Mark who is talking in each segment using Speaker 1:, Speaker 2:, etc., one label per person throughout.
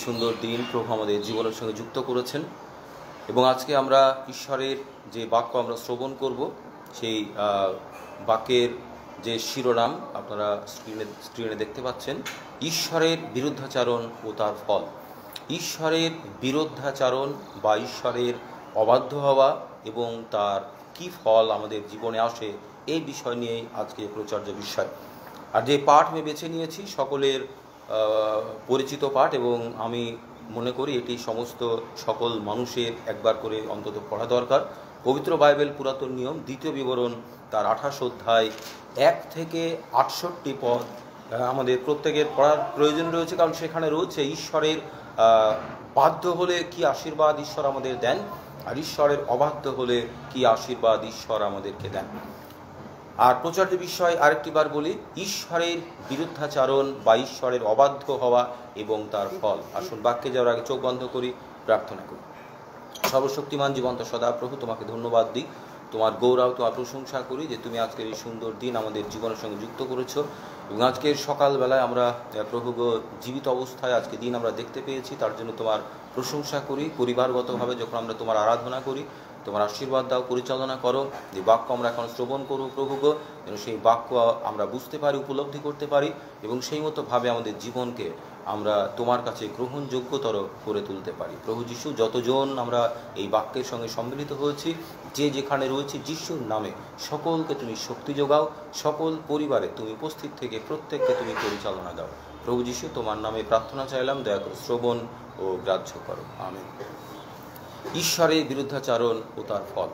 Speaker 1: সুন্দর দিন প্রভু আমাদের জীবনের সঙ্গে যুক্ত করেছেন এবং আজকে আমরা ঈশ্বরের যে বাক্য আমরা শ্রবণ করব সেই বাক্যের যে শিরোনাম আপনারা স্ক্রিনে দেখতে পাচ্ছেন, ঈশ্বরের বিরুদ্ধাচারণ ও তার ফল। ঈশ্বরের বিরুদ্ধাচারণ বা ঈশ্বরের অবাধ্য হওয়া এবং তার কি ফল আমাদের জীবনে আসে, এই বিষয় নিয়েই আজকে প্রচার্য বিষয়। আর যে পাঠ আমি বেছে নিয়েছি সকলের পরিচিত পাঠ এবং আমি মনে করি এটি সকল মানুষের একবার করে অন্তত পড়া দরকার। পবিত্র বাইবেল পুরাতন নিয়ম 2 বিবরণ তার 28 অধ্যায় 1 থেকে 68 পদ আমাদের প্রত্যেকের পড়ার প্রয়োজন রয়েছে, কারণ সেখানে রয়েছে ঈশ্বরের বাধ্য হলে কি আশীর্বাদ ঈশ্বর আমাদের দেন, আর ঈশ্বরের অবাধ্য হলে কি আশীর্বাদ ঈশ্বর আমাদেরকে দেন। আর প্রচার্য বিষয় আরেকটিবার বলি, ঈশ্বরের বিরুদ্ধাচারণ বা ঈশ্বরের অবাধ্য হওয়া এবং তার ফল। আসুন বাক্যে যাওয়ার আগে চোখ বন্ধ করি, প্রার্থনা করি। সর্বশক্তিমান জীবন্ত সদাপ্রভু, তোমাকে ধন্যবাদ দিই, তোমার গৌরব, তোমার প্রশংসা করি যে তুমি আজকের এই সুন্দর দিন আমাদের জীবনের সঙ্গে যুক্ত করেছো এবং আজকের সকালবেলায় আমরা প্রভু জীবিত অবস্থায় আজকে দিন আমরা দেখতে পেয়েছি, তার জন্য তোমার প্রশংসা করি। পরিবারগতভাবে যখন আমরা তোমার আরাধনা করি, তোমার আশীর্বাদ দাও, পরিচালনা করো। যে বাক্য আমরা এখন শ্রবণ করব প্রভু যেন সেই বাক্য আমরা বুঝতে পারি, উপলব্ধি করতে পারি এবং সেই মতোভাবে আমাদের জীবনকে আমরা তোমার কাছে গ্রহণযোগ্যতর করে তুলতে পারি। প্রভু যিশু, যতজন আমরা এই বাক্যের সঙ্গে সম্মিলিত হয়েছি, যে যেখানে রয়েছে যিশুর নামে সকলকে তুমি শক্তি যোগাও, সকল পরিবারে তুমি উপস্থিত থেকে প্রত্যেককে তুমি পরিচালনা দাও। প্রভু যিশু, তোমার নামে প্রার্থনা চাইলাম, দয়া করে শ্রবণ ও গ্রাহ্য করো, আমেন। ঈশ্বরের বিরুদ্ধাচারণ ও তার ফল।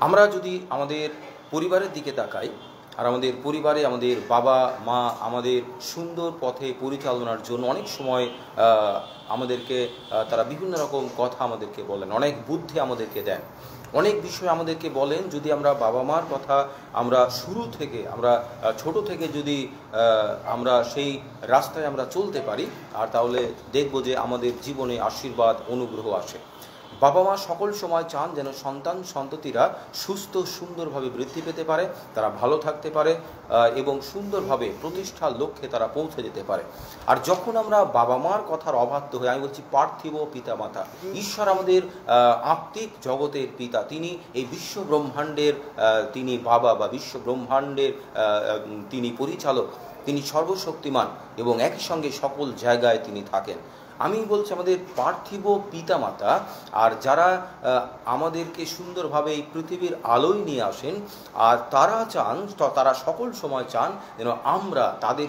Speaker 1: আমরা যদি আমাদের পরিবারের দিকে তাকাই, আর আমাদের পরিবারে আমাদের বাবা মা আমাদের সুন্দর পথে পরিচালনার জন্য অনেক সময় আমাদেরকে তারা বিভিন্ন রকম কথা আমাদেরকে বলেন, অনেক বুদ্ধি আমাদেরকে দেন, অনেক বিষয় আমাদেরকে বলেন। যদি আমরা বাবা মার কথা আমরা শুরু থেকে, আমরা ছোট থেকে যদি আমরা সেই রাস্তায় আমরা চলতে পারি, আর তাহলে দেখব যে আমাদের জীবনে আশীর্বাদ অনুগ্রহ আসে। বাবা মা সকল সময় চান যেন সন্ততিরা সুস্থ সুন্দরভাবে বৃদ্ধি পেতে পারে, তারা ভালো থাকতে পারে এবং সুন্দরভাবে প্রতিষ্ঠার লক্ষ্যে তারা পৌঁছে যেতে পারে। আর যখন আমরা বাবা মার কথার অবাধ্য হই, আমি বলছি পার্থিব পিতা মাতা, ঈশ্বর আমাদের আত্মিক জগতের পিতা, তিনি এই বিশ্ব ব্রহ্মাণ্ডের তিনি বাবা বা বিশ্ব ব্রহ্মাণ্ডের তিনি পরিচালক, তিনি সর্বশক্তিমান এবং একই সঙ্গে সকল জায়গায় তিনি থাকেন। আমি বলছি আমাদের পার্থিব পিতামাতা, আর যারা আমাদেরকে সুন্দরভাবে এই পৃথিবীর আলোয় নিয়ে আসেন, আর তারা সকল সময় চান যেন আমরা তাদের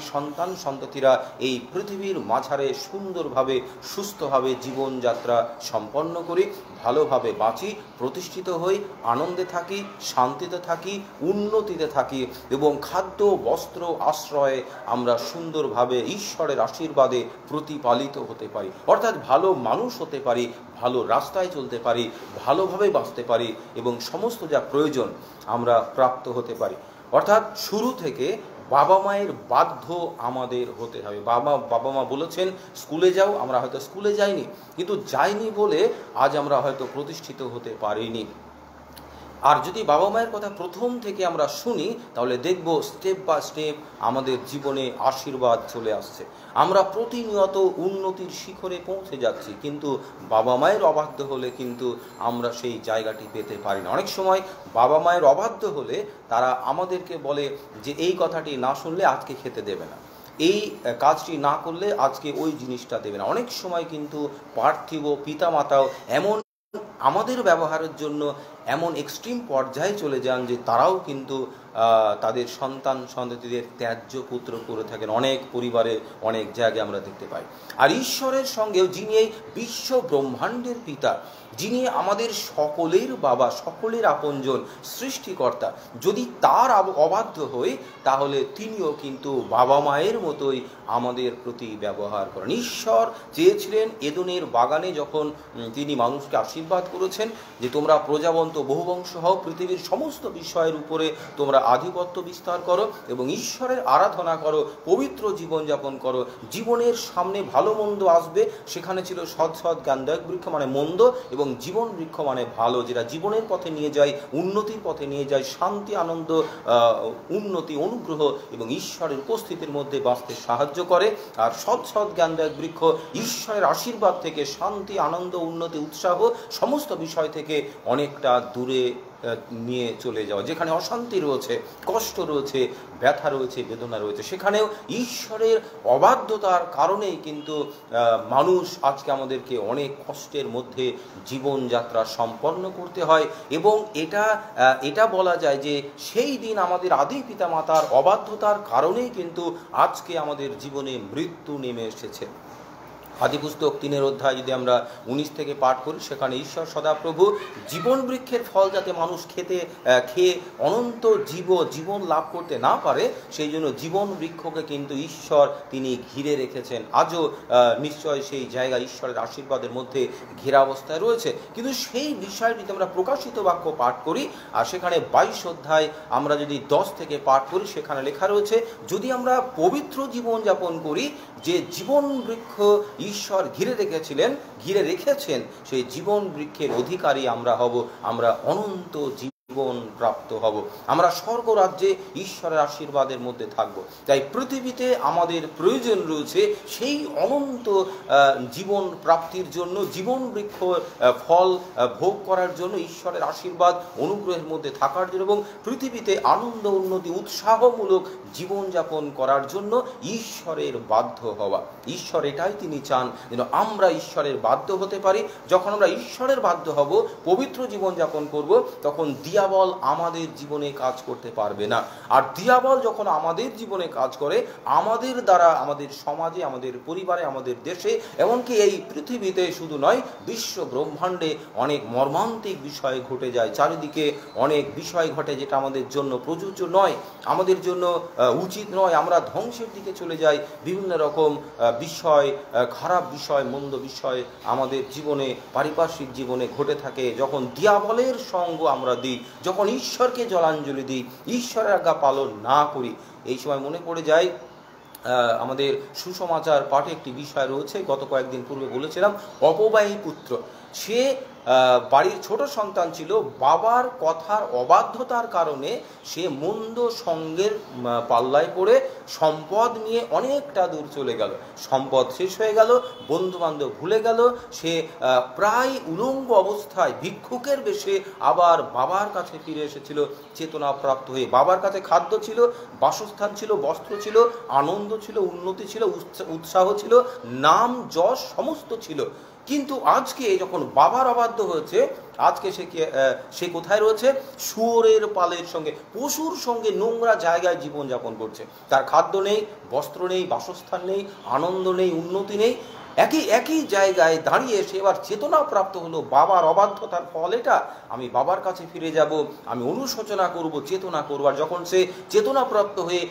Speaker 1: সন্ততিরা এই পৃথিবীর মাঝারে সুন্দরভাবে সুস্থভাবে জীবনযাত্রা সম্পন্ন করি, ভালোভাবে বাঁচি, প্রতিষ্ঠিত হই, আনন্দে থাকি, শান্তিতে থাকি, উন্নতিতে থাকি এবং খাদ্য বস্ত্র আশ্রয়ে আমরা সুন্দরভাবে ঈশ্বরের আশীর্বাদে প্রতিপালিত হতে পারি, অর্থাৎ ভালো মানুষ হতে পারি, ভালো রাস্তায় চলতে পারি, ভালোভাবে বাঁচতে পারি এবং সমস্ত যা প্রয়োজন আমরা প্রাপ্ত হতে পারি। অর্থাৎ শুরু থেকে বাবা মায়ের বাধ্য আমাদের হতে হবে। বাবা মা বলেছেন স্কুলে যাও, আমরা হয়তো স্কুলে যাইনি, কিন্তু যাইনি বলে আজ আমরা হয়তো প্রতিষ্ঠিত হতে পারিনি। আর যদি বাবা মায়ের কথা প্রথম থেকে আমরা শুনি, তাহলে দেখব স্টেপ বাই স্টেপ আমাদের জীবনে আশীর্বাদ চলে আসছে, আমরা প্রতিনিয়ত উন্নতির শিখরে পৌঁছে যাচ্ছি। কিন্তু বাবা মায়ের অবাধ্য হলে কিন্তু আমরা সেই জায়গাটি পেতে পারি না। অনেক সময় বাবা মায়ের অবাধ্য হলে তারা আমাদেরকে বলে যে এই কথাটি না শুনলে আজকে খেতে দেবে না, এই কাজটি না করলে আজকে ওই জিনিসটা দেবে না। অনেক সময় কিন্তু পার্থিব পিতামাতাও এমন আমাদের ব্যবহারের জন্য এমন এক্সট্রিম পর্যায়ে চলে যান যে তারাও কিন্তু তাদের সন্ততিদের ত্যায্য পুত্র করে থাকেন। অনেক পরিবারে অনেক জায়গায় আমরা দেখতে পাই। আর ঈশ্বরের সঙ্গেও, যিনি এই বিশ্ব ব্রহ্মাণ্ডের পিতা, যিনি আমাদের সকলের বাবা, সকলের আপনজন, সৃষ্টিকর্তা, যদি তার অবাধ্য হই তাহলে তিনিও কিন্তু বাবা মায়ের মতোই আমাদের প্রতি ব্যবহার করেন। ঈশ্বর চেয়েছিলেন এদনের বাগানে যখন তিনি মানুষকে আশীর্বাদ করেছেন যে তোমরা প্রজাবন্ত বহুবংশ হও, পৃথিবীর সমস্ত বিষয়ের উপরে তোমরা আধিপত্য বিস্তার করো এবং ঈশ্বরের আরাধনা করো, পবিত্র জীবনযাপন করো। জীবনের সামনে ভালো মন্দ আসবে, সেখানে ছিল সৎ সৎ জ্ঞানদায়ক বৃক্ষ মানে মন্দ, এবং জীবন বৃক্ষ মানে ভালো, যেটা জীবনের পথে নিয়ে যায়, উন্নতির পথে নিয়ে যায়, শান্তি, আনন্দ, উন্নতি, অনুগ্রহ এবং ঈশ্বরের উপস্থিতির মধ্যে বাঁচতে সাহায্য করে। আর সৎ সৎ জ্ঞানদায়ক বৃক্ষ ঈশ্বরের আশীর্বাদ থেকে, শান্তি, আনন্দ, উন্নতি, উৎসাহ সমস্ত বিষয় থেকে অনেকটা দূরে নিয়ে চলে যাওয়া। যেখানে অশান্তি রয়েছে, কষ্ট রয়েছে, ব্যথা রয়েছে, বেদনা রয়েছে, সেখানেও ঈশ্বরের অবাধ্যতার কারণেই কিন্তু মানুষ আজকে আমাদেরকে অনেক কষ্টের মধ্যে জীবনযাত্রা সম্পন্ন করতে হয়। এবং এটা বলা যায় যে সেই দিন আমাদের আদি পিতা মাতার অবাধ্যতার কারণেই কিন্তু আজকে আমাদের জীবনে মৃত্যু নেমে এসেছে। আদিপুস্তক 3 অধ্যায় যদি আমরা 19 থেকে পাঠ করি, সেখানে ঈশ্বর সদাপ্রভু জীবন বৃক্ষের ফল যাতে মানুষ খেয়ে অনন্ত জীবন লাভ করতে না পারে, সেই জন্য জীবন বৃক্ষকে কিন্তু ঈশ্বর তিনি ঘিরে রেখেছেন। আজও নিশ্চয় সেই জায়গা ঈশ্বরের আশীর্বাদের মধ্যে ঘেরা অবস্থায় রয়েছে। কিন্তু সেই বিষয়টি আমরা প্রকাশিত বাক্য পাঠ করি, আর সেখানে 22 অধ্যায় আমরা যদি 10 থেকে পাঠ করি, সেখানে লেখা রয়েছে, যদি আমরা পবিত্র জীবনযাপন করি, যে জীবন বৃক্ষ ঈশ্বর ঘিরে রেখেছেন, সেই জীবন বৃক্ষের অধিকারী আমরা হব, আমরা অনন্ত জীবন প্রাপ্ত হব, আমরা স্বর্গ রাজ্যে ঈশ্বরের আশীর্বাদের মধ্যে থাকব। তাই পৃথিবীতে আমাদের প্রয়োজন রয়েছে সেই অনন্ত জীবন প্রাপ্তির জন্য, জীবন বৃক্ষ ফল ভোগ করার জন্য, ঈশ্বরের আশীর্বাদ অনুগ্রহের মধ্যে থাকার জন্য, এবং পৃথিবীতে আনন্দ, উন্নতি, উৎসাহমূলক জীবনযাপন করার জন্য ঈশ্বরের বাধ্য হওয়া। ঈশ্বর এটাই তিনি চান, যেন আমরা ঈশ্বরের বাধ্য হতে পারি। যখন আমরা ঈশ্বরের বাধ্য হব, পবিত্র জীবনযাপন করব, তখন দিয়াবল আমাদের জীবনে কাজ করতে পারবে না। আর দিয়াবল যখন আমাদের জীবনে কাজ করে, আমাদের দ্বারা আমাদের সমাজে, আমাদের পরিবারে, আমাদের দেশে, এমনকি এই পৃথিবীতে শুধু নয়, বিশ্ব ব্রহ্মাণ্ডে অনেক মর্মান্তিক বিষয় ঘটে যায়। চারিদিকে অনেক বিষয় ঘটে যেটা আমাদের জন্য প্রযোজ্য নয়, আমাদের জন্য উচিত নয়। আমরা ধ্বংসের দিকে চলে যাই। বিভিন্ন রকম বিষয়, খারাপ বিষয়, মন্দ বিষয় আমাদের জীবনে, পারিপার্শ্বিক জীবনে ঘটে থাকে। যখন দিয়াবলের সঙ্গ আমরা দিই, যখন ঈশ্বরকে জলাঞ্জলি দিই, ঈশ্বরের আজ্ঞা পালন না করি, এই সময় মনে পড়ে যায় আমাদের সুসমাচার পাঠে একটি বিষয় রয়েছে, গত কয়েকদিন পূর্বে বলেছিলাম, অপবায়ী পুত্র। সে বাড়ির ছোট সন্তান ছিল, বাবার কথার অবাধ্যতার কারণে সে মন্দ সঙ্গের পাল্লায় পড়ে সম্পদ নিয়ে অনেকটা দূর চলে গেল। সম্পদ শেষ হয়ে গেল, বন্ধুবান্ধব ভুলে গেল, সে প্রায় উলঙ্গ অবস্থায় ভিক্ষুকের বেশে আবার বাবার কাছে ফিরে এসেছিল চেতনাপ্রাপ্ত হয়ে। বাবার কাছে খাদ্য ছিল, বাসস্থান ছিল, বস্ত্র ছিল, আনন্দ ছিল, উন্নতি ছিল, উৎসাহ ছিল, নাম যশ সমস্ত ছিল। কিন্তু আজকে যখন বাবার অবাধ্য হয়েছে, আজকে সে কোথায় রয়েছে? শুয়োরের পালের সঙ্গে, পশুর সঙ্গে নোংরা জায়গায় জীবনযাপন করছে। তার খাদ্য নেই, বস্ত্র নেই, বাসস্থান নেই, আনন্দ নেই, উন্নতি নেই। একই জায়গায় দাঁড়িয়ে সে এবার চেতনা প্রাপ্ত হলো, বাবার অবাধ্যতার ফল এটা, আমি বাবার কাছে ফিরে যাব, আমি অনুশোচনা করব, চেতনা করব। আর যখন সে চেতনা প্রাপ্ত হয়ে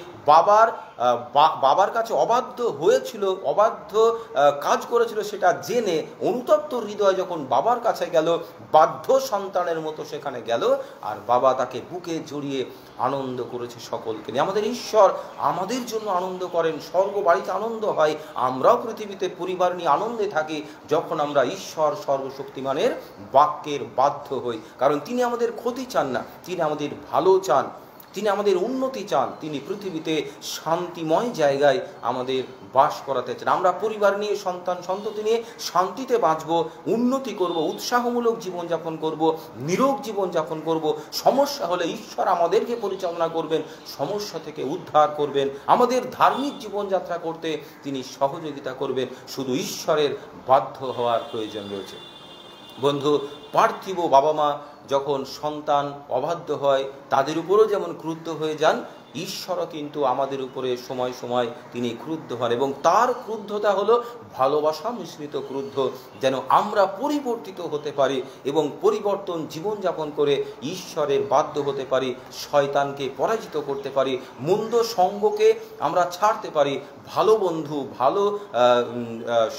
Speaker 1: বাবার কাছে অবাধ্য হয়েছিল, অবাধ্য কাজ করেছিল, সেটা জেনে অনুতপ্ত হৃদয় যখন বাবার কাছে গেল, বাধ্য সন্তানের মতো সেখানে গেল, আর বাবা তাকে বুকে জড়িয়ে আনন্দ করেছে সকলকে নিয়ে। আমাদের ঈশ্বর আমাদের জন্য আনন্দ করেন, স্বর্গ বাড়িতে আনন্দ হয়। আমরাও পৃথিবীতে পরিবার নিয়ে আনন্দে থাকি যখন আমরা ঈশ্বর সর্বশক্তিমানের বাক্যের বাধ্য হই। কারণ তিনি আমাদের ক্ষতি চান না, তিনি আমাদের ভালো চান, তিনি আমাদের উন্নতি চান, তিনি পৃথিবীতে শান্তিময় জায়গায় আমাদের বাস করাতে চান। আমরা পরিবার নিয়ে, সন্তান সন্ততি নিয়ে শান্তিতে বাঁচব, উন্নতি করব, উৎসাহমূলক জীবনযাপন করব, নিরোগ জীবনযাপন করব। সমস্যা হলে ঈশ্বর আমাদেরকে পরিচালনা করবেন, সমস্যা থেকে উদ্ধার করবেন, আমাদের ধার্মিক জীবনযাত্রা করতে তিনি সহযোগিতা করবেন। শুধু ঈশ্বরের বাধ্য হওয়ার প্রয়োজন রয়েছে। বন্ধু, পার্থিব বাবা মা যখন সন্তান অবাধ্য হয়, তাদের উপরও যেমন ক্রুদ্ধ হয়ে যান, ঈশ্বরও কিন্তু আমাদের উপরে সময় সময় তিনি ক্রুদ্ধ হন, এবং তার ক্রুদ্ধতা হলো ভালোবাসা মিশ্রিত ক্রুদ্ধ, যেন আমরা পরিবর্তিত হতে পারি এবং পরিবর্তন জীবনযাপন করে ঈশ্বরের বাধ্য হতে পারি, শয়তানকে পরাজিত করতে পারি, মন্দ সঙ্গকে আমরা ছাড়তে পারি, ভালো বন্ধু, ভালো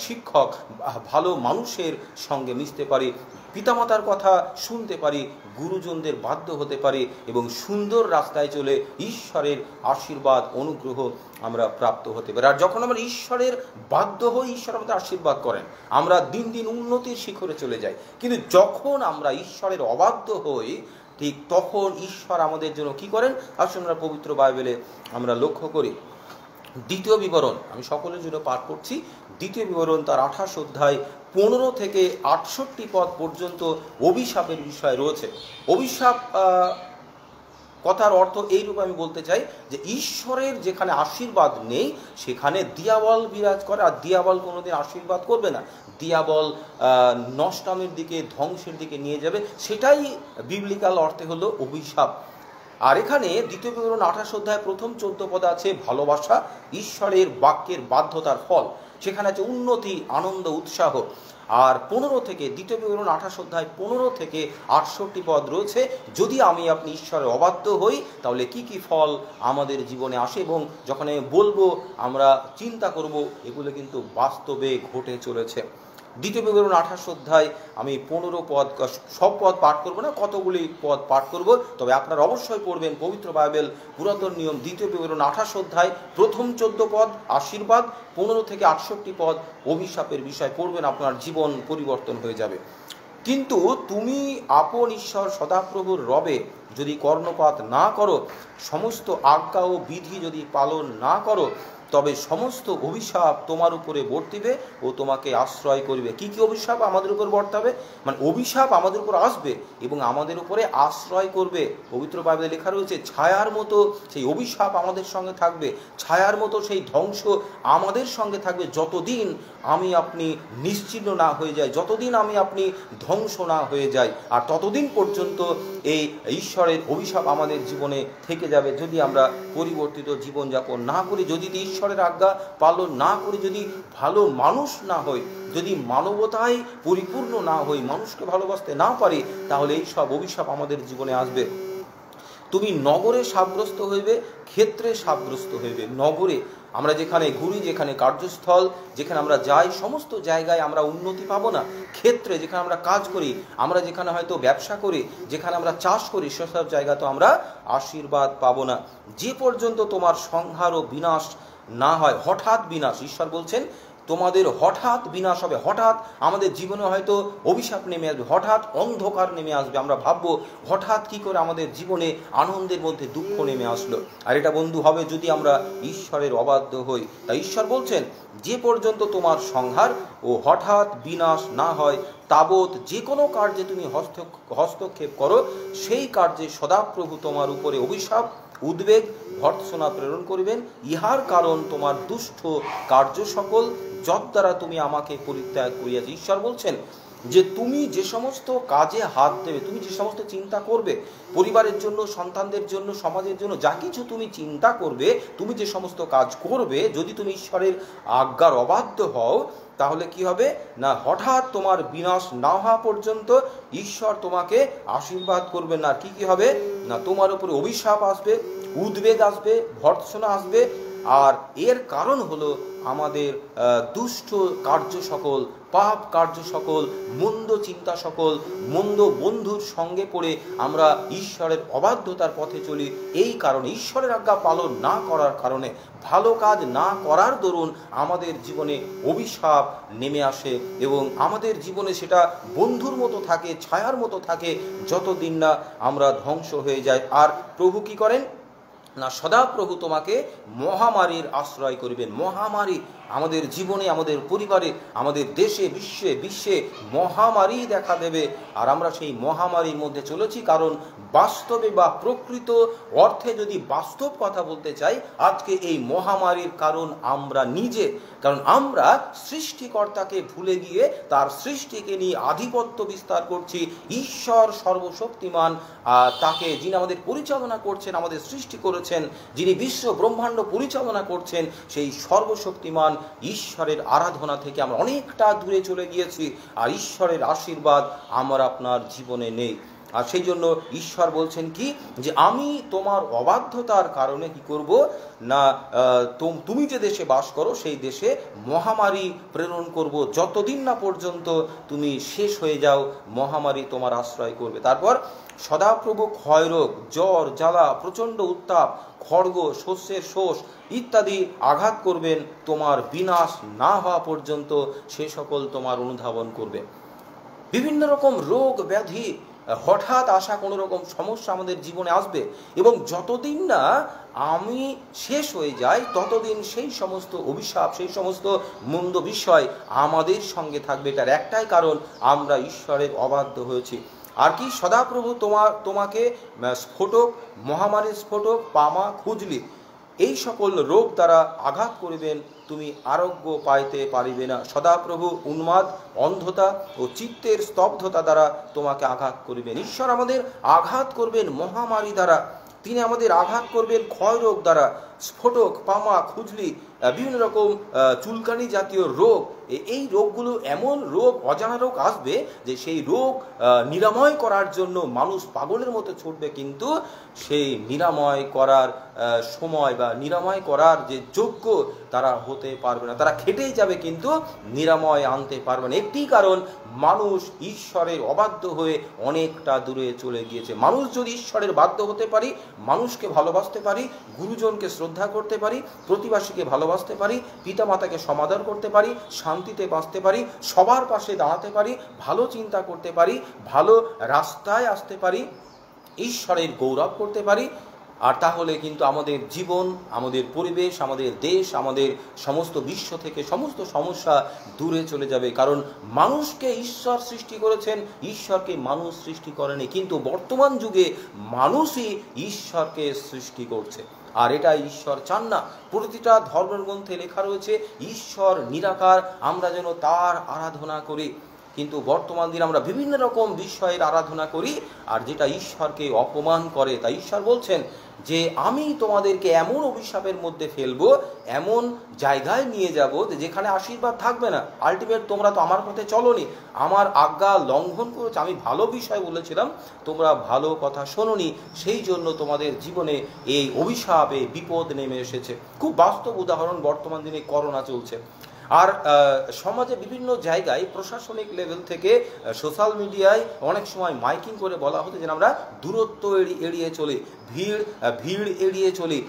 Speaker 1: শিক্ষক, ভালো মানুষের সঙ্গে মিশতে পারি, পিতামাতার কথা শুনতে পারি, গুরুজনদের বাধ্য হতে পারি এবং সুন্দর রাস্তায় চলে ঈশ্বরের আশীর্বাদ অনুগ্রহ আমরা প্রাপ্ত হতে পারি। আর যখন আমরা ঈশ্বরের বাধ্য হই, ঈশ্বর আমাদের আশীর্বাদ করেন, আমরা দিন দিন উন্নতির শিখরে চলে যাই। কিন্তু যখন আমরা ঈশ্বরের অবাধ্য হই, ঠিক তখন ঈশ্বর আমাদের জন্য কি করেন? আসুন আমরা পবিত্র বাইবেলে আমরা লক্ষ্য করি। দ্বিতীয় বিবরণ আমি সকলের জন্য পাঠ করছি। দ্বিতীয় বিবরণ তার 28 অধ্যায় 15 থেকে 68 পদ পর্যন্ত অভিশাপের বিষয় রয়েছে। অভিশাপ কথার অর্থ এইরূপে আমি বলতে চাই যে ঈশ্বরের যেখানে আশীর্বাদ নেই সেখানে দিয়াবল বিরাজ করে, আর দিয়াবল কোনোদিন আশীর্বাদ করবে না। দিয়াবল নষ্টামের দিকে, ধ্বংসের দিকে নিয়ে যাবে, সেটাই বিবলিক্যাল অর্থে হলো অভিশাপ। আর এখানে দ্বিতীয় বিবরণ 28 অধ্যায় প্রথম 14 পদে আছে ভালোবাসা, ঈশ্বরের বাক্যের বাধ্যতার ফল। সেখানে আছে উন্নতি, আনন্দ, উৎসাহ। আর 15 থেকে দ্বিতীয় বিবরণ 28 অধ্যায় 15 থেকে 68 পদ রয়েছে যদি আমি আপনি ঈশ্বরের অবাধ্য হই তাহলে কি কি ফল আমাদের জীবনে আসে, এবং যখন আমি বলবো আমরা চিন্তা করব, এগুলো কিন্তু বাস্তবে ঘটে চলেছে। দ্বিতীয় বিবরণ 28 অধ্যায় আমি 15 পদ, সব পদ পাঠ করব না, কতগুলি পদ পাঠ করব, তবে আপনারা অবশ্যই পড়বেন পবিত্র বাইবেল পুরাতন নিয়ম দ্বিতীয় বিবরণ 28 অধ্যায় প্রথম 14 পদ আশীর্বাদ, 15 থেকে 68 পদ অভিশাপের বিষয় পড়বেন, আপনার জীবন পরিবর্তন হয়ে যাবে। কিন্তু তুমি আপন ঈশ্বর সদাপ্রভুর রবে যদি কর্ণপাত না করো, সমস্ত আজ্ঞা ও বিধি যদি পালন না করো, তবে সমস্ত অভিশাপ তোমার উপরে বর্তিবে ও তোমাকে আশ্রয় করিবে। কি কি অভিশাপ আমাদের উপর বর্তাবে? মানে অভিশাপ আমাদের উপর আসবে এবং আমাদের উপরে আশ্রয় করবে। পবিত্র বাইবেলে লেখা রয়েছে ছায়ার মতো সেই অভিশাপ আমাদের সঙ্গে থাকবে, ছায়ার মতো সেই ধ্বংস আমাদের সঙ্গে থাকবে যতদিন আমি আপনি নিশ্চিহ্ন না হয়ে যাই, যতদিন আমি আপনি ধ্বংস না হয়ে যাই। আর ততদিন পর্যন্ত এই ঈশ্বরের অভিশাপ আমাদের জীবনে থেকে যাবে যদি আমরা পরিবর্তিত জীবনযাপন না করি, যদি ঈশ্বরের আজ্ঞা পালন না করি, যদি ভালো মানুষ না হই, যদি মানবতায় পরিপূর্ণ না হই, মানুষকে ভালোবাসতে না পারি, তাহলে এই সব অভিশাপ আমাদের জীবনে আসবে। তুমি নগরে সাব্যস্ত হইবে, ক্ষেত্রে সাব্যস্ত হইবে। নগরে আমরা যেখানে ঘুরি, যেখানে কার্যস্থল, যেখানে আমরা যাই, সমস্ত জায়গায় আমরা উন্নতি পাবো না। ক্ষেত্রে যেখানে আমরা কাজ করি, আমরা যেখানে হয়তো ব্যবসা করি, যেখানে আমরা চাষ করি, সেসব জায়গা তো আমরা আশীর্বাদ পাবো না। যে পর্যন্ত তোমার সংহার ও বিনাশ না হয়, হঠাৎ বিনাশ, ঈশ্বর বলছেন তোমাদের হঠাৎ বিনাশ হবে। হঠাৎ আমাদের জীবনে হয়তো অভিশাপ নেমে আসবে, হঠাৎ অন্ধকার নেমে আসবে, আমরা ভাববো হঠাৎ কি করে আমাদের জীবনে আনন্দের মধ্যে দুঃখ নেমে আসলো। আর এটা বন্ধু হবে যদি আমরা ঈশ্বরের অবাধ্য হই। তাই ঈশ্বর বলছেন যে পর্যন্ত তোমার সংহার ও হঠাৎ বিনাশ না হয়, তাবৎ যে কোনো কার্যে তুমি হস্তক্ষেপ করো, সেই কার্যে সদাপ্রভু তোমার উপরে অভিশাপ, উদ্বেগ, ভর্ৎসনা প্রেরণ করিবেন। ইহার কারণ তোমার দুষ্ট কার্য সকল, যদ্বারা তুমি আমাকে পরিত্যাগ করিয়াছ। ঈশ্বর বলছেন যে তুমি যে সমস্ত কাজে হাত দেবে, তুমি যে সমস্ত চিন্তা করবে পরিবারের জন্য, সন্তানদের জন্য, সমাজের জন্য, যা কিছু তুমি চিন্তা করবে, তুমি যে সমস্ত কাজ করবে, যদি তুমি ঈশ্বরের আজ্ঞার অবাধ্য হও, তাহলে কি হবে না, হঠাৎ তোমার বিনাশ না হওয়া পর্যন্ত ঈশ্বর তোমাকে আশীর্বাদ করবেন না। কি কি হবে না, তোমার উপরে অভিশাপ আসবে, উদ্বেগ আসবে, ভর্ৎসনা আসবে। আর এর কারণ হলো আমাদের দুষ্ট কার্য সকল, পাপ কার্য সকল, মন্দ চিন্তা সকল, মন্দ বন্ধুর সঙ্গে পড়ে আমরা ঈশ্বরের অবাধ্যতার পথে চলি। এই কারণে ঈশ্বরের আজ্ঞা পালন না করার কারণে, ভালো কাজ না করার দরুন আমাদের জীবনে অভিশাপ নেমে আসে এবং আমাদের জীবনে সেটা বন্ধুর মতো থাকে, ছায়ার মতো থাকে, যতদিন না আমরা ধ্বংস হয়ে যাই। আর প্রভু কি করেন না, সদাপ্রভু তোমাকে মহামারীর আশ্রয় করিবেন। মহামারী আমাদের জীবনে, আমাদের পরিবারে, আমাদের দেশে, বিশ্বে মহামারী দেখা দেবে। আর আমরা সেই মহামারীর মধ্যে চলেছি, কারণ বাস্তবে বা প্রকৃত অর্থে যদি বাস্তব কথা বলতে চাই, আজকে এই মহামারীর কারণ আমরা নিজে। কারণ আমরা সৃষ্টিকর্তাকে ভুলে গিয়ে তার সৃষ্টিকে নিয়ে আধিপত্য বিস্তার করছি। ঈশ্বর সর্বশক্তিমান, তাকে যিনি আমাদের পরিচালনা করছেন, আমাদের সৃষ্টি করেছেন, যিনি বিশ্ব ব্রহ্মাণ্ড পরিচালনা করছেন, সেই সর্বশক্তিমান ঈশ্বরের আরাধনা থেকে আমরা অনেকটা দূরে চলে গিয়েছি। আর ঈশ্বরের আশীর্বাদ আমার আপনার জীবনে নেই। আর সেই জন্য ঈশ্বর বলছেন কি, যে আমি তোমার অবাধ্যতার কারণে কি করব না, তুমি যে দেশে বাস করো সেই দেশে মহামারী প্রেরণ করব, যতদিন না পর্যন্ত তুমি শেষ হয়ে যাও মহামারী তোমার আশ্রয় করবে। তারপর সদাপ্রভু ক্ষয়রোগ, জ্বর, জ্বালা, প্রচণ্ড উত্তাপ, খড়গ, শস্যের শোষ ইত্যাদি আঘাত করবেন, তোমার বিনাশ না হওয়া পর্যন্ত সে সকল তোমার অনুধাবন করবে। বিভিন্ন রকম রোগ ব্যাধি, হঠাৎ আসা কোনো রকম সমস্যা আমাদের জীবনে আসবে, এবং যতদিন না আমি শেষ হয়ে যাই ততদিন সেই সমস্ত অভিশাপ, সেই সমস্ত মন্দ বিষয় আমাদের সঙ্গে থাকবে। এটার একটাই কারণ, আমরা ঈশ্বরের অবাধ্য হয়েছি। আর কি, সদাপ্রভু তোমাকে স্ফোটক, মহামারীর স্ফোটক, পামা, খুজলি এই সকল রোগ দ্বারা আঘাত করিবেন, তুমি আরোগ্য পাইতে পারিবে না। সদাপ্রভু উন্মাদ, অন্ধতা ও চিত্তের স্তব্ধতা দ্বারা তোমাকে আঘাত করিবেন। ঈশ্বর আমাদের আঘাত করবেন মহামারী দ্বারা, তিনি আমাদের আঘাত করবেন ক্ষয়রোগ দ্বারা, স্ফোটক, পামা, খুজলি, বিভিন্ন রকম চুলকানি জাতীয় রোগ। এই রোগগুলো এমন রোগ, অজানা রোগ আসবে যে সেই রোগ নিরাময় করার জন্য মানুষ পাগলের মতো ছুটবে, কিন্তু সেই নিরাময় করার সময় বা নিরাময় করার যে যোগ্য তারা হতে পারবে না। তারা খেটেই যাবে কিন্তু নিরাময় আনতে পারবে না। একটি কারণ, মানুষ ঈশ্বরের অবাধ্য হয়ে অনেকটা দূরে চলে গিয়েছে। মানুষ যদি ঈশ্বরের বাধ্য হতে পারি, মানুষকে ভালোবাসতে পারি, গুরুজনকে শ্রদ্ধা করতে পারি, প্রতিবাসীকে ভালোবাসতে পারি, পিতামাতাকে সমাদর করতে পারি, শান্তিতে বাঁচতে পারি, সবার পাশে দাঁড়াতে পারি, ভালো চিন্তা করতে পারি, ভালো রাস্তায় আসতে পারি, ঈশ্বরের গৌরব করতে পারি, আর তাহলে কিন্তু আমাদের জীবন, আমাদের পরিবেশ, আমাদের দেশ, আমাদের সমস্ত বিশ্ব থেকে সমস্ত সমস্যা দূরে চলে যাবে। কারণ মানুষকে ঈশ্বর সৃষ্টি করেছেন, ঈশ্বরকে মানুষ সৃষ্টি করেনি, কিন্তু বর্তমান যুগে মানুষই ঈশ্বরকে সৃষ্টি করছে, আর এটা ঈশ্বর চান না। প্রতিটা ধর্মের গ্রন্থে লেখা রয়েছে ঈশ্বর নিরাকার, আমরা যেন তার আরাধনা করি। কিন্তু বর্তমান দিন আমরা বিভিন্ন রকম বিষয়ের আরাধনা করি, আর যেটা ঈশ্বরকে অপমান করে। তাই ঈশ্বর বলছেন যে আমি তোমাদেরকে এমন অভিশাপের মধ্যে ফেলবো, এমন জায়গায় নিয়ে যাব যে যেখানে আশীর্বাদ থাকবে না। আলটিমেট তোমরা তো আমার পথে চলোনি, আমার আজ্ঞা লঙ্ঘন করেছে, আমি ভালো বিষয় বলেছিলাম, তোমরা ভালো কথা শোনোনি, সেই জন্য তোমাদের জীবনে এই অভিশাপে বিপদ নেমে এসেছে। খুব বাস্তব উদাহরণ, বর্তমান দিনে করোনা চলছে, আর সমাজে বিভিন্ন জায়গায় প্রশাসনিক লেভেল থেকে সোশ্যাল মিডিয়ায় অনেক সময় মাইকিং করে বলা হতো যে আমরা দূরত্ব এড়িয়ে চলি, ভিড় এড়িয়ে চলি,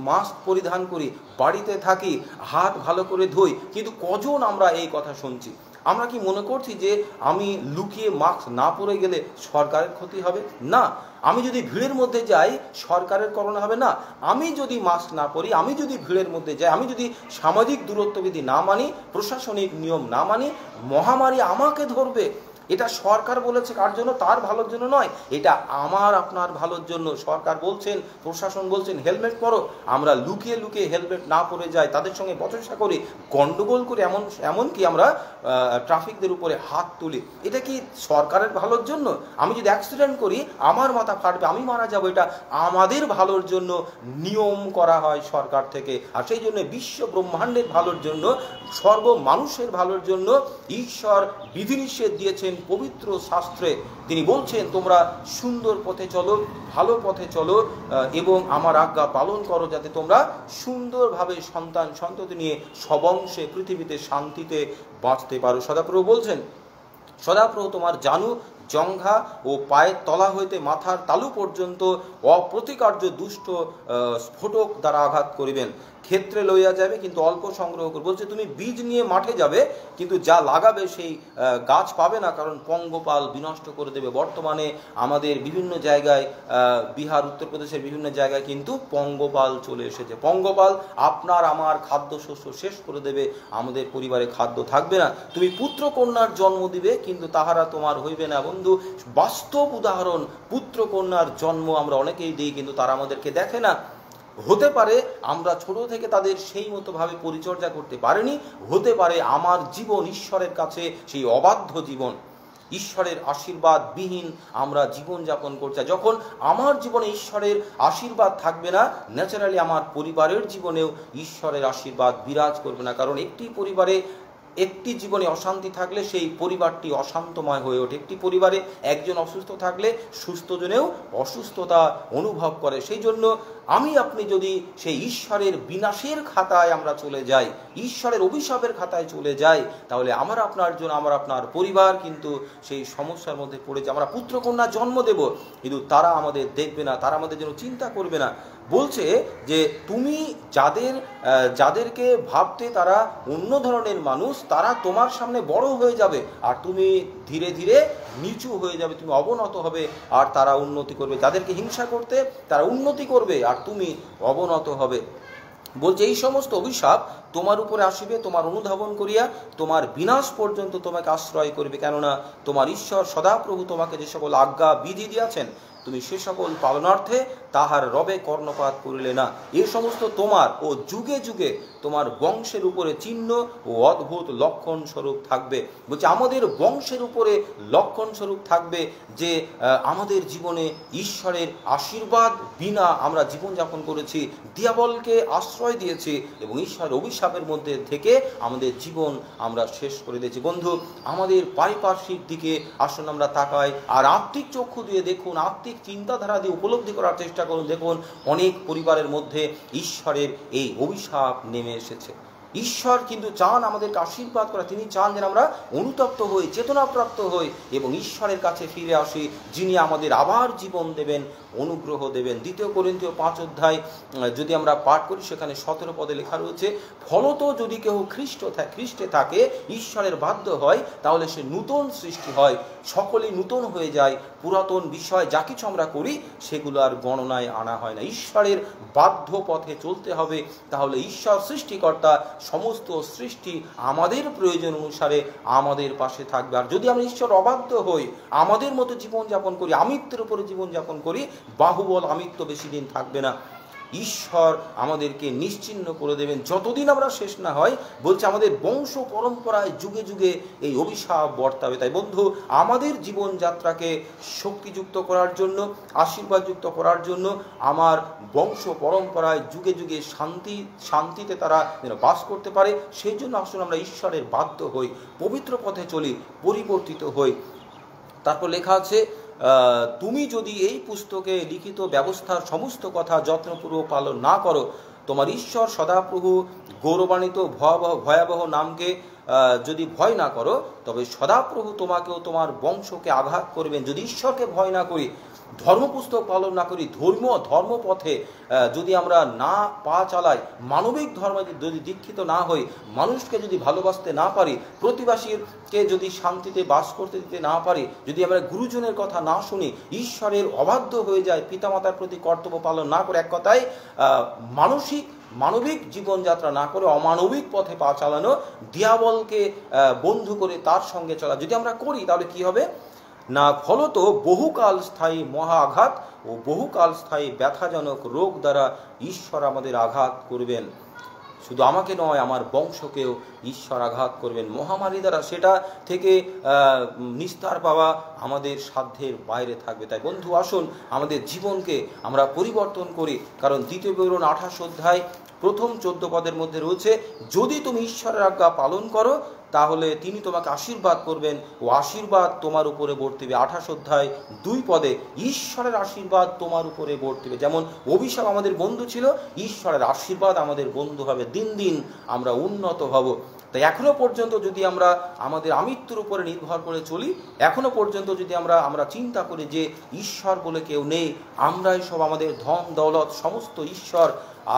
Speaker 1: মাস্ক পরিধান করি, বাড়িতে থাকি, হাত ভালো করে ধুই। কিন্তু কজন আমরা এই কথা শুনছি? আমরা কি মনে করছি যে আমি লুকিয়ে মাস্ক না পরে গেলে সরকারের ক্ষতি হবে? না। আমি যদি ভিড়ের মধ্যে যাই, সরকারের করোনা হবে না। আমি যদি মাস্ক না পরি, আমি যদি ভিড়ের মধ্যে যাই, আমি যদি সামাজিক দূরত্ববিধি না মানি, প্রশাসনিক নিয়ম না মানি, মহামারী আমাকে ধরবে। এটা সরকার বলেছে কার জন্য? তার ভালোর জন্য নয়, এটা আমার আপনার ভালোর জন্য। সরকার বলছেন, প্রশাসন বলছেন হেলমেট পরো, আমরা লুকিয়ে লুকিয়ে হেলমেট না পরে যাই, তাদের সঙ্গে বচসা করি, গন্ডগোল করে, এমনকি আমরা ট্রাফিকদের উপরে হাত তুলি। এটা কি সরকারের ভালোর জন্য? আমি যদি অ্যাক্সিডেন্ট করি, আমার মাথা ফাটবে, আমি মারা যাব, এটা আমাদের ভালোর জন্য নিয়ম করা হয় সরকার থেকে। আর সেই জন্য বিশ্ব ব্রহ্মাণ্ডের ভালোর জন্য, সর্ব মানুষের ভালোর জন্য ঈশ্বর বিধিনিষেধ দিয়েছেন পবিত্র শাস্ত্রে। তিনি বলছেন তোমরা সুন্দর পথে চলো, ভালো পথে চলো, এবং আমার আজ্ঞা পালন করো, যাতে তোমরা সুন্দরভাবে সন্ততি নিয়ে সবংশে পৃথিবীতে শান্তিতে বাঁচতে পারো। সদাপ্রভু বলছেন, সদাপ্রভু তোমার জানু, জঙ্ঘা ও পায়ের তলা হইতে মাথার তালু পর্যন্ত অপ্রতিকার্য দুষ্ট স্ফোটক দ্বারা আঘাত করিবেন। ক্ষেত্রে লইয়া যাবে কিন্তু অল্প সংগ্রহ করে। বলছে তুমি বীজ নিয়ে মাঠে যাবে, কিন্তু যা লাগাবে সেই গাছ পাবে না, কারণ পঙ্গপাল বিনষ্ট করে দেবে। বর্তমানে আমাদের বিভিন্ন জায়গায়, বিহার, উত্তরপ্রদেশের বিভিন্ন জায়গায় কিন্তু পঙ্গপাল চলে এসেছে। পঙ্গপাল আপনার আমার খাদ্যশস্য শেষ করে দেবে, আমাদের পরিবারে খাদ্য থাকবে না। তুমি পুত্র কন্যার জন্ম দিবে, কিন্তু তাহারা তোমার হইবে না। বন্ধু, বাস্তব উদাহরণ, পুত্র কন্যার জন্ম আমরা অনেকেই দিই, কিন্তু তারা আমাদেরকে দেখে না। হতে পারে আমরা ছোট থেকে তাদের সেই মতোভাবে পরিচর্যা করতে পারিনি, হতে পারে আমার জীবন ঈশ্বরের কাছে সেই অবাধ্য জীবন, ঈশ্বরের আশীর্বাদ বিহীন আমরা জীবন যাপন করছি। যখন আমার জীবনে ঈশ্বরের আশীর্বাদ থাকবে না, ন্যাচারালি আমার পরিবারের জীবনেও ঈশ্বরের আশীর্বাদ বিরাজ করবে না। কারণ একটি পরিবারে একটি জীবনে অশান্তি থাকলে সেই পরিবারটি অশান্তময় হয়ে ওঠে। একটি পরিবারে একজন অসুস্থ থাকলে সুস্থজনেও অসুস্থতা অনুভব করে। সেই জন্য আপনি যদি সেই ঈশ্বরের বিনাশের খাতায় আমরা চলে যাই, ঈশ্বরের অভিশাপের খাতায় চলে যাই, তাহলে আমার আপনার পরিবার কিন্তু সেই সমস্যার মধ্যে পড়েছে। আমরা পুত্রকন্যা জন্ম দেব, কিন্তু তারা আমাদের দেখবে না, তারা আমাদের জন্য চিন্তা করবে না। বলছে যে তুমি যাদেরকে ভাবতে তারা অন্য ধরনের মানুষ, তারা তোমার সামনে বড় হয়ে যাবে, আর তুমি ধীরে ধীরে নিচু হয়ে যাবে, তুমি অবনত হবে, আর তারা উন্নতি করবে। যাদেরকে হিংসা করতে তারা উন্নতি করবে, আর তুমি অবনত হবে। বলছে এই সমস্ত অভিশাপ তোমার উপরে আসিবে, তোমার অনুধাবন করিয়া তোমার বিনাশ পর্যন্ত তোমাকে আশ্রয় করবে। কেননা তোমার ঈশ্বর সদাপ্রভু তোমাকে যে সকল আজ্ঞা বিধি দিয়াছেন, তুমি সে সকল পালনার্থে তাহার রবে কর্ণপাত করিলে না। এই সমস্ত তোমার ও যুগে যুগে তোমার বংশের উপরে চিহ্ন ও অদ্ভুত লক্ষণ স্বরূপ থাকবে। বলছে আমাদের বংশের উপরে লক্ষণ স্বরূপ থাকবে যে আমাদের জীবনে ঈশ্বরের আশীর্বাদ বিনা আমরা জীবনযাপন করেছি, দিয়াবলকে আশ্রয় দিয়েছি এবং ঈশ্বরের অভিশাপের মধ্যে থেকে আমাদের জীবন আমরা শেষ করে দিয়েছি। বন্ধু, আমাদের পারিপার্শ্বিক দিকে আসুন আমরা তাকাই, আর আত্মিক চক্ষু দিয়ে দেখুন, আত্মিক চিন্তাধারা দিয়ে উপলব্ধি করার চেষ্টা করুন। দেখুন অনেক পরিবারের মধ্যে ঈশ্বরের এই অভিশাপ নেমে এসেছে। ঈশ্বর কিন্তু চান আমাদেরকে আশীর্বাদ করা, তিনি চান যেন আমরা অনুতপ্ত হই, চেতনাপ্রাপ্ত হই এবং ঈশ্বরের কাছে ফিরে আসি, যিনি আমাদের আবার জীবন দেবেন, অনুগ্রহ দেবেন। 2 কোরিন্থীয় 5 অধ্যায় যদি আমরা পাঠ করি, সেখানে 17 পদে লেখা রয়েছে, ফলত যদি কেউ খ্রিস্টে থাকে, ঈশ্বরের বাধ্য হয়, তাহলে সে নূতন সৃষ্টি হয়, সকলেই নূতন হয়ে যায়, পুরাতন বিষয় যা কিছু আমরা করি সেগুলো আর গণনায় আনা হয় না। ঈশ্বরের বাধ্য পথে চলতে হবে, তাহলে ঈশ্বর সৃষ্টিকর্তা সমস্ত সৃষ্টি আমাদের প্রয়োজন অনুসারে আমাদের পাশে থাকবে। আর যদি আমরা ঈশ্বর অবাধ্য হই, আমাদের মতো জীবনযাপন করি, আমিত্বের উপরে জীবনযাপন করি, বাহুবল আমিত্ব বেশি দিন থাকবে না। ঈশ্বর আমাদেরকে নিশ্চিহ্ন করে দেবেন যতদিন আমরা শেষ না হয়। বলছে আমাদের বংশ পরম্পরায় যুগে যুগে এই অভিশাপ বর্তাবে। তাই বন্ধু, আমাদের জীবনযাত্রাকে শক্তিযুক্ত করার জন্য, আশীর্বাদযুক্ত করার জন্য, আমার বংশ পরম্পরায় যুগে যুগে শান্তিতে তারা যেন বাস করতে পারে, সেই জন্য আসলে আমরা ঈশ্বরের বাধ্য হই, পবিত্র পথে চলি, পরিবর্তিত হই। তারপর লেখা আছে, তুমি যদি এই পুস্তকে লিখিত ব্যবস্থার সমস্ত কথা যত্নপূর্বক পালন না করো, তোমার ঈশ্বর সদাপ্রভু গৌরবান্বিত ভয়াবহ নামকে যদি ভয় না করো, তবে সদাপ্রভু তোমাকেও তোমার বংশকে আঘাত করবেন। যদি ঈশ্বরকে ভয় না করি, ধর্মপুস্তক পালন না করি, ধর্মপথে যদি আমরা না পা চালাই, মানবিক ধর্মে যদি দীক্ষিত না হই, মানুষকে যদি ভালোবাসতে না পারি, প্রতিবাসীকে যদি শান্তিতে বাস করতে দিতে না পারি, যদি আমরা গুরুজনের কথা না শুনি, ঈশ্বরের অবাধ্য হয়ে যায়, পিতামাতার প্রতি কর্তব্য পালন না করে, এক কথায় মানবিক জীবনযাত্রা না করে অমানবিক পথে পা চালানো, দিয়াবলকে বন্ধু করে তার সঙ্গে চলা যদি আমরা করি, তাহলে কি হবে না, ফলত বহুকাল স্থায়ী মহা আঘাত ও বহুকাল স্থায়ী ব্যথাজনক রোগ দ্বারা ঈশ্বর আমাদের আঘাত করবেন। শুধু আমাকে নয়, আমার বংশকেও ঈশ্বর আঘাত করবেন মহামারী দ্বারা। সেটা থেকে নিস্তার পাওয়া আমাদের সাধ্যের বাইরে থাকবে। তাই বন্ধু, আসুন আমাদের জীবনকে আমরা পরিবর্তন করি। কারণ 2 বিবরণ 28 অধ্যায় প্রথম 14 পদের মধ্যে রয়েছে, যদি তুমি ঈশ্বরের আজ্ঞা পালন করো, তাহলে তিনি তোমাকে আশীর্বাদ করবেন ও আশীর্বাদ তোমার উপরে বর্তিবে। 28 অধ্যায় 2 পদে ঈশ্বরের আশীর্বাদ তোমার উপরে বর্তিবে। যেমন অভিশাপ আমাদের বন্ধু ছিল, ঈশ্বরের আশীর্বাদ আমাদের বন্ধু হবে। দিন দিন আমরা উন্নত হব। তাই এখনো পর্যন্ত যদি আমরা আমাদের আমিত্বের উপরে নির্ভর করে চলি, এখনো পর্যন্ত যদি আমরা চিন্তা করি যে ঈশ্বর বলে কেউ নেই, আমরাই সব, আমাদের ধন দৌলত সমস্ত ঈশ্বর,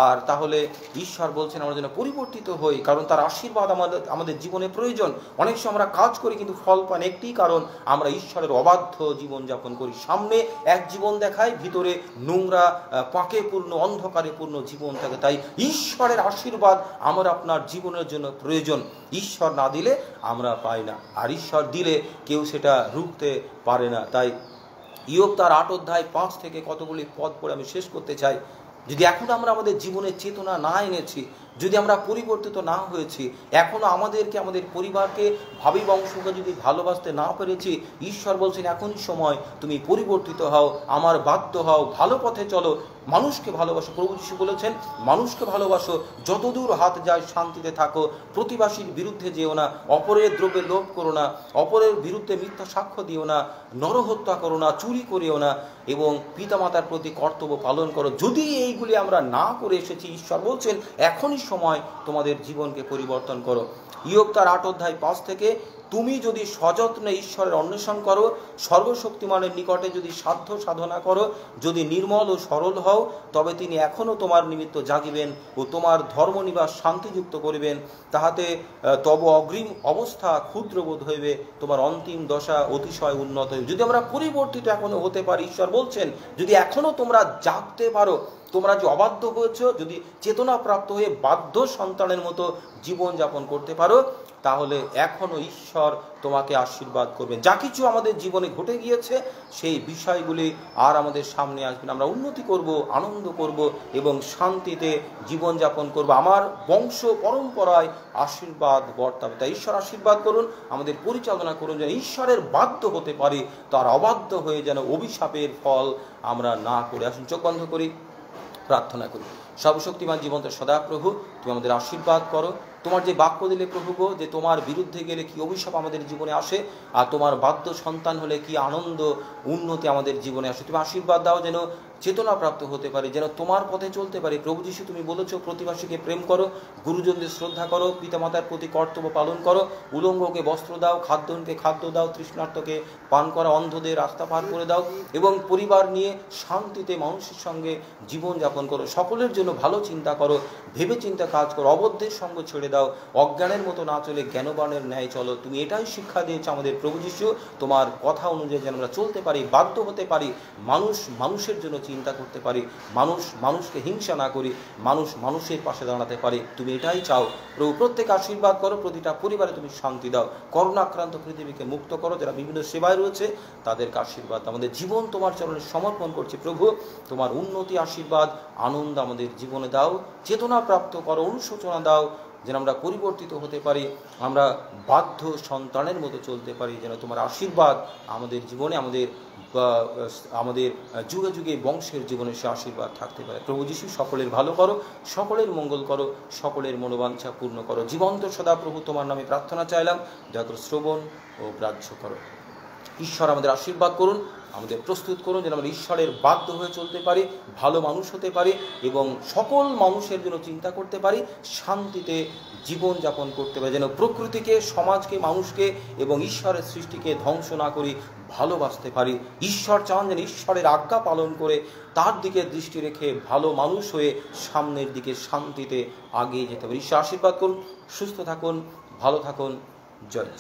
Speaker 1: আর তাহলে ঈশ্বর বলছেন আমরা যেন পরিবর্তিত হই, কারণ তার আশীর্বাদ আমাদের জীবনে প্রয়োজন। অনেক সময় আমরা কাজ করি কিন্তু ফল পান একটি কারণ, আমরা ঈশ্বরের অবাধ্য জীবনযাপন করি। সামনে এক জীবন দেখায়, ভিতরে নোংরা, পাকে পূর্ণ, অন্ধকারে পূর্ণ জীবন থাকে। তাই ঈশ্বরের আশীর্বাদ আমার আপনার জীবনের জন্য প্রয়োজন। ঈশ্বর না দিলে আমরা পাই না, আর ঈশ্বর দিলে কেউ সেটা রুখতে পারে না। তাই ইয়োব তার 8 অধ্যায় 5 থেকে কতগুলি পদ পড়ে আমি শেষ করতে চাই। যদি এখন আমরা আমাদের জীবনের চেতনা না এনেছি, যদি আমরা পরিবর্তিত না হয়েছি, এখনও আমাদেরকে, আমাদের পরিবারকে, ভাবি বংশকে যদি ভালোবাসতে না পেরেছি, ঈশ্বর বলছেন এখন সময় তুমি পরিবর্তিত হও, আমার বাধ্য হও, ভালো পথে চলো, মানুষকে ভালোবাসো। প্রভু যিশু বলেছেন মানুষকে ভালোবাসো, যতদূর হাত যায় শান্তিতে থাকো, প্রতিবাসীর বিরুদ্ধে যেও না, অপরের দ্রব্যে লোভ করো না, অপরের বিরুদ্ধে মিথ্যা সাক্ষ্য দিও না, নরহত্যা করো না, চুরি করিও না, এবং পিতামাতার প্রতি কর্তব্য পালন করো। যদি এইগুলি আমরা না করে এসেছি, ঈশ্বর বলছেন এখনই সময় তোমাদের জীবনকে পরিবর্তন করো। ইয়োব তার 8 অধ্যায় 5 থেকে, তুমি যদি সযত্নে ঈশ্বরের অন্বেষণ করো, সর্বশক্তিমানের নিকটে যদি সাধ্য সাধনা করো, যদি নির্মল ও সরল হও, তবে তিনি এখনও তোমার নিমিত্ত জাগিবেন ও তোমার ধর্মনিবাস শান্তিযুক্ত করিবেন, তাহাতে তব অগ্রিম অবস্থা ক্ষুদ্রবোধ হইবে, তোমার অন্তিম দশা অতিশয় উন্নত হইবে। যদি আমরা পরিবর্তিত এখনো হতে পারি, ঈশ্বর বলছেন যদি এখনো তোমরা জাগতে পারো, তোমরা যে অবাধ্য হয়েছ, যদি চেতনা প্রাপ্ত হয়ে বাধ্য সন্তানের মতো জীবনযাপন করতে পারো, তাহলে এখনো ঈশ্বর তোমাকে আশীর্বাদ করবেন। যা কিছু আমাদের জীবনে ঘটে গিয়েছে সেই বিষয়গুলি আর আমাদের সামনে আসবে না। আমরা উন্নতি করব, আনন্দ করব এবং শান্তিতে জীবনযাপন করব। আমার বংশ পরম্পরায় আশীর্বাদ বর্তাবে। তাই ঈশ্বর আশীর্বাদ করুন, আমাদের পরিচালনা করুন, যেন ঈশ্বরের বাধ্য হতে পারি, তার অবাধ্য হয়ে যেন অভিশাপের ফল আমরা না করে। আসুন চোখ বন্ধ করি, প্রার্থনা করি। সর্বশক্তিমান জীবন্ত সদাপ্রভু, তুমি আমাদের আশীর্বাদ করো। তোমার যে বাক্য দিলে প্রভু গো, যে তোমার বিরুদ্ধে গেলে কি অভিশাপ আমাদের জীবনে আসে, আর তোমার বাধ্য সন্তান হলে কি আনন্দ উন্নতি আমাদের জীবনে আসে। তুমি আশীর্বাদ দাও যেন চেতনা প্রাপ্ত হতে পারে, যেন তোমার পথে চলতে পারে। প্রভু যিশু তুমি বলেছো প্রতিবাসীকে প্রেম করো, গুরুজনদের শ্রদ্ধা করো, পিতামাতার প্রতি কর্তব্য পালন করো, উলঙ্গকে বস্ত্র দাও, খাদ্যহীনকে খাদ্য দাও, তৃষ্ণার্তকে পান করা, অন্ধদের রাস্তা পার করে দাও, এবং পরিবার নিয়ে শান্তিতে মানুষের সঙ্গে জীবনযাপন করো। সকলের জন্য ভালো চিন্তা করো, ভেবে চিন্তা কাজ করো, অবদ্ধের সঙ্গ ছেড়ে দাও, অজ্ঞানের মতো না চলে জ্ঞানবানের ন্যায় চলো। তুমি এটাই শিক্ষা দিয়েছো আমাদের প্রভু যিশু। তোমার কথা অনুযায়ী যেন আমরা চলতে পারি, বাধ্য হতে পারি, মানুষ মানুষের জন্য চিন্তা করতে পারি, মানুষ মানুষকে হিংসা না করি, মানুষ মানুষের পাশে দাঁড়াতে পারি। তুমি এটাই চাও প্রভু। প্রত্যেকে আশীর্বাদ করো, প্রতিটা পরিবারে তুমি শান্তি দাও, করোনাক্রান্ত পৃথিবীকে মুক্ত করো, যারা বিভিন্ন সেবায় রয়েছে তাদেরকে আশীর্বাদ। আমাদের জীবন তোমার চরণে সমর্পণ করছি প্রভু। তোমার উন্নতি, আশীর্বাদ, আনন্দ আমাদের জীবনে দাও, চেতনা প্রাপ্ত করো, অনুশোচনা দাও, যেন আমরা পরিবর্তিত হতে পারি, আমরা বাধ্য সন্তানের মতো চলতে পারি, যেন তোমার আশীর্বাদ আমাদের জীবনে, আমাদের যুগে যুগে বংশের জীবনে সে আশীর্বাদ থাকতে পারে। প্রভু যিশু সকলের ভালো করো, সকলের মঙ্গল করো, সকলের মনোবাঞ্ছা পূর্ণ করো। জীবন্ত সদা প্রভু তোমার নামে প্রার্থনা চাইলাম, দয়া করে শ্রবণ ও গ্রাহ্য করো। ঈশ্বর আমাদের আশীর্বাদ করুন, আমাদের প্রস্তুত করুন, যেন আমরা ঈশ্বরের বাধ্য হয়ে চলতে পারি, ভালো মানুষ হতে পারি এবং সকল মানুষের জন্য চিন্তা করতে পারি, শান্তিতে জীবনযাপন করতে পারি, যেন প্রকৃতিকে, সমাজকে, মানুষকে এবং ঈশ্বরের সৃষ্টিকে ধ্বংস না করি, ভালোবাসতে পারি। ঈশ্বর চান যেন ঈশ্বরের আজ্ঞা পালন করে তার দিকে দৃষ্টি রেখে ভালো মানুষ হয়ে সামনের দিকে শান্তিতে আগিয়ে যেতে পারি। ঈশ্বর আশীর্বাদ করুন, সুস্থ থাকুন, ভালো থাকুন, জয়।